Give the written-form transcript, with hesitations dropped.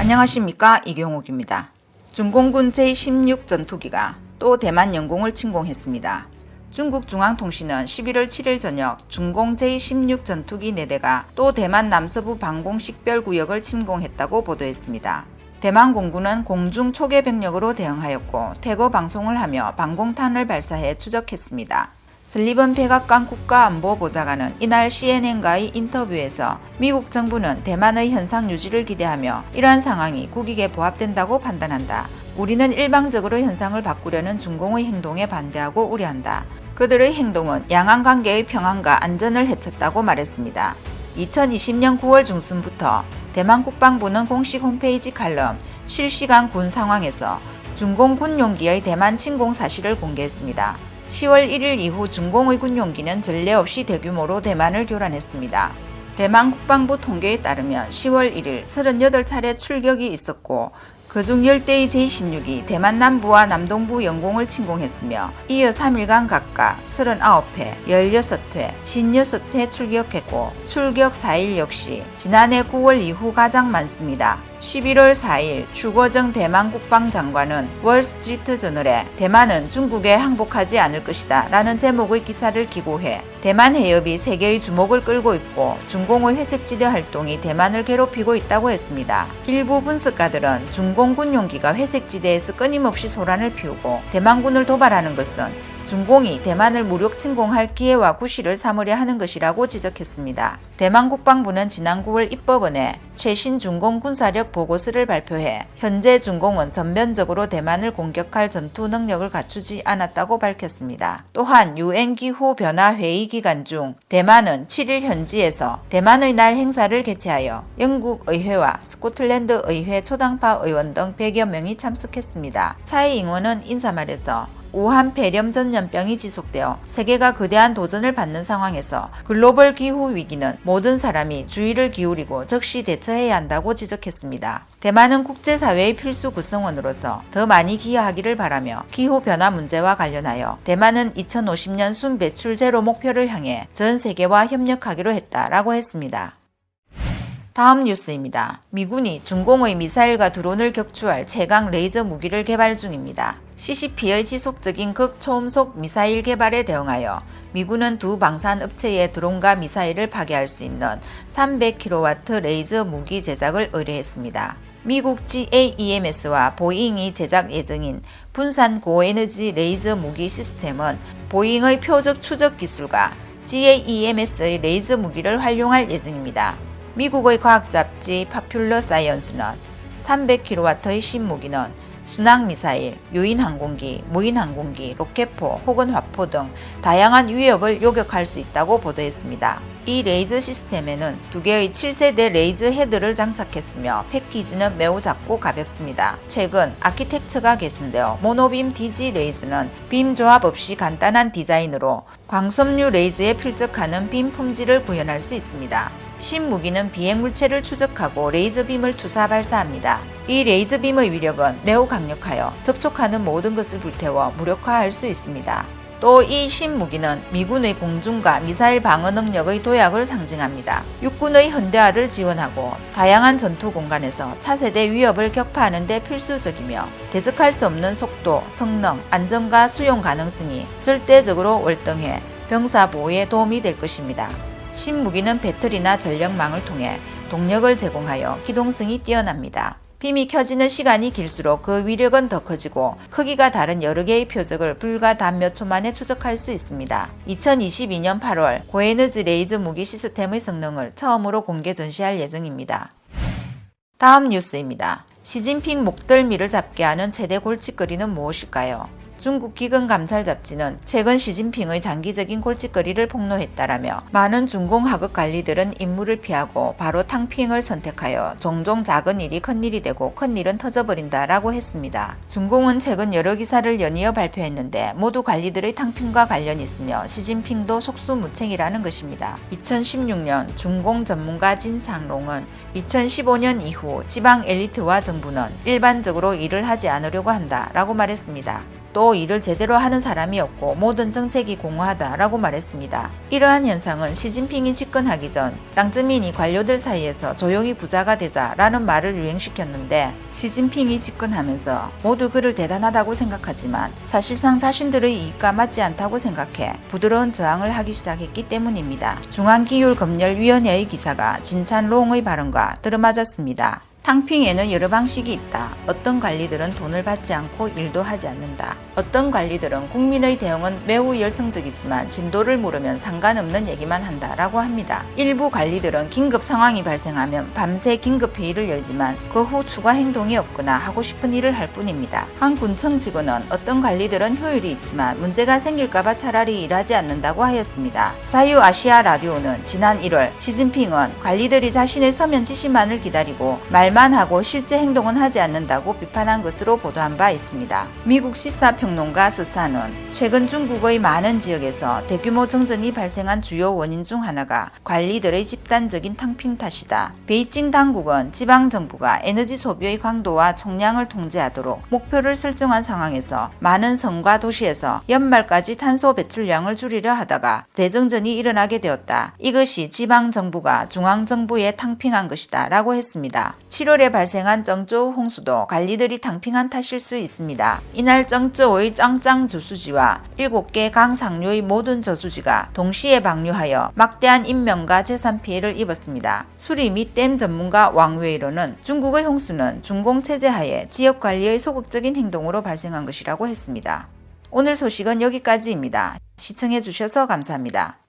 안녕하십니까, 이경옥입니다. 중공군 제16 전투기가 또 대만 영공을 침공했습니다. 중국 중앙통신은 11월 7일 저녁 중공 제16 전투기 4대가 또 대만 남서부 방공식별구역을 침공했다고 보도했습니다. 대만 공군은 공중 초계 병력으로 대응하였고 태거 방송을 하며 방공탄을 발사해 추적했습니다. 슬리번 백악관 국가안보보좌관은 이날 CNN과의 인터뷰에서 미국 정부는 대만의 현상 유지를 기대하며 이러한 상황이 국익에 부합된다고 판단한다. 우리는 일방적으로 현상을 바꾸려는 중공의 행동에 반대하고 우려한다. 그들의 행동은 양안 관계의 평안과 안전을 해쳤다고 말했습니다. 2020년 9월 중순부터 대만 국방부는 공식 홈페이지 칼럼 실시간 군 상황에서 중공 군용기의 대만 침공 사실을 공개했습니다. 10월 1일 이후 중공의 군용기는 전례 없이 대규모로 대만을 교란했습니다. 대만 국방부 통계에 따르면 10월 1일 38차례 출격이 있었고 그중 10대의 제16이 대만 남부와 남동부 영공을 침공했으며 이어 3일간 각각 39회, 16회, 56회 출격했고 출격 4일 역시 지난해 9월 이후 가장 많습니다. 11월 4일 추거정 대만 국방장관은 월스트리트저널에 대만은 중국에 항복하지 않을 것이다 라는 제목의 기사를 기고해 대만 해협이 세계의 주목을 끌고 있고 중공의 회색지대 활동이 대만을 괴롭히고 있다고 했습니다. 일부 분석가들은 중공 군용기가 회색지대에서 끊임없이 소란을 피우고 대만군을 도발하는 것은 중공이 대만을 무력 침공할 기회와 구실을 삼으려 하는 것이라고 지적했습니다. 대만 국방부는 지난 9월 입법원에 최신 중공 군사력 보고서를 발표해 현재 중공은 전면적으로 대만을 공격할 전투 능력을 갖추지 않았다고 밝혔습니다. 또한 UN 기후 변화 회의 기간 중 대만은 7일 현지에서 대만의 날 행사를 개최하여 영국 의회와 스코틀랜드 의회 초당파 의원 등 100여 명이 참석했습니다. 차이 잉원은 인사말에서 우한 폐렴 전염병이 지속되어 세계가 거대한 도전을 받는 상황에서 글로벌 기후 위기는 모든 사람이 주의를 기울이고 즉시 대처해야 한다고 지적했습니다. 대만은 국제사회의 필수 구성원으로서 더 많이 기여하기를 바라며 기후변화 문제와 관련하여 대만은 2050년 순 배출 제로 목표를 향해 전 세계와 협력하기로 했다라고 했습니다. 다음 뉴스입니다. 미군이 중공의 미사일과 드론을 격추할 최강 레이저 무기를 개발 중입니다. CCP의 지속적인 극초음속 미사일 개발에 대응하여 미군은 두 방산 업체의 드론과 미사일을 파괴할 수 있는 300kW 레이저 무기 제작을 의뢰했습니다. 미국 GAEMS와 보잉이 제작 예정인 분산 고에너지 레이저 무기 시스템은 보잉의 표적 추적 기술과 GAEMS의 레이저 무기를 활용할 예정입니다. 미국의 과학 잡지 파퓰러 사이언스는 300kW의 신무기는 순항미사일, 유인항공기, 무인항공기, 로켓포 혹은 화포 등 다양한 위협을 요격할 수 있다고 보도했습니다. 이 레이저 시스템에는 2개의 7세대 레이저 헤드를 장착했으며 패키지는 매우 작고 가볍습니다. 최근 아키텍처가 개선되어 모노빔 DG 레이저는 빔 조합 없이 간단한 디자인으로 광섬유 레이저에 필적하는 빔 품질을 구현할 수 있습니다. 신무기는 비행물체를 추적하고 레이저빔을 투사 발사합니다. 이 레이저빔의 위력은 매우 강력하여 접촉하는 모든 것을 불태워 무력화할 수 있습니다. 또 이 신무기는 미군의 공중과 미사일 방어 능력의 도약을 상징합니다. 육군의 현대화를 지원하고 다양한 전투 공간에서 차세대 위협을 격파하는 데 필수적이며 대적할 수 없는 속도, 성능, 안정과 수용 가능성이 절대적으로 월등해 병사 보호에 도움이 될 것입니다. 신무기는 배터리나 전력망을 통해 동력을 제공하여 기동성이 뛰어납니다. 빔이 켜지는 시간이 길수록 그 위력은 더 커지고 크기가 다른 여러 개의 표적을 불과 단 몇 초 만에 추적할 수 있습니다. 2022년 8월 고에너지 레이저 무기 시스템의 성능을 처음으로 공개 전시할 예정입니다. 다음 뉴스입니다. 시진핑 목덜미를 잡게 하는 최대 골칫거리는 무엇일까요? 중국 기근 감찰 잡지는 최근 시진핑의 장기적인 골칫거리를 폭로했다라며 많은 중공 하급 관리들은 임무를 피하고 바로 탕핑을 선택하여 종종 작은 일이 큰일이 되고 큰일은 터져버린다라고 했습니다. 중공은 최근 여러 기사를 연이어 발표했는데 모두 관리들의 탕핑과 관련이 있으며 시진핑도 속수무책이라는 것입니다. 2016년 중공 전문가 진창롱은 2015년 이후 지방 엘리트와 정부는 일반적으로 일을 하지 않으려고 한다라고 말했습니다. 또 또 일을 제대로 하는 사람이 없고 모든 정책이 공허하다라고 말했습니다. 이러한 현상은 시진핑이 집권하기 전 짱쯔민이 관료들 사이에서 조용히 부자가 되자라는 말을 유행시켰는데 시진핑이 집권하면서 모두 그를 대단하다고 생각하지만 사실상 자신들의 이익과 맞지 않다고 생각해 부드러운 저항을 하기 시작했기 때문입니다. 중앙기율검열위원회의 기사가 진찬롱의 발언과 들어맞았습니다. 탕핑에는 여러 방식이 있다. 어떤 관리들은 돈을 받지 않고 일도 하지 않는다. 어떤 관리들은 국민의 대응은 매우 열성적이지만 진도를 물으면 상관없는 얘기만 한다라고 합니다. 일부 관리들은 긴급 상황이 발생하면 밤새 긴급회의를 열지만 그 후 추가 행동이 없거나 하고 싶은 일을 할 뿐입니다. 한 군청 직원은 어떤 관리들은 효율이 있지만 문제가 생길까봐 차라리 일하지 않는다고 하였습니다. 자유아시아 라디오는 지난 1월 시진핑은 관리들이 자신의 서면 지시만을 기다리고 말만 하고 실제 행동은 하지 않는다고 비판한 것으로 보도한 바 있습니다. 미국 시사평론가 스사는 최근 중국의 많은 지역에서 대규모 정전이 발생한 주요 원인 중 하나가 관리들의 집단적인 탕핑 탓이다. 베이징 당국은 지방정부가 에너지 소비의 강도와 총량을 통제하도록 목표를 설정한 상황에서 많은 성과 도시에서 연말까지 탄소 배출량을 줄이려 하다가 대정전이 일어나게 되었다. 이것이 지방정부가 중앙정부에 탕핑한 것이다 라고 했습니다. 7월에 발생한 쩡쩌우 홍수도 관리들이 탕핑한 탓일 수 있습니다. 이날 쩡쩌우의 짱짱 저수지와 7개 강 상류의 모든 저수지가 동시에 방류하여 막대한 인명과 재산 피해를 입었습니다. 수리 및 댐 전문가 왕웨이로는 중국의 홍수는 중공체제 하에 지역관리의 소극적인 행동으로 발생한 것이라고 했습니다. 오늘 소식은 여기까지입니다. 시청해주셔서 감사합니다.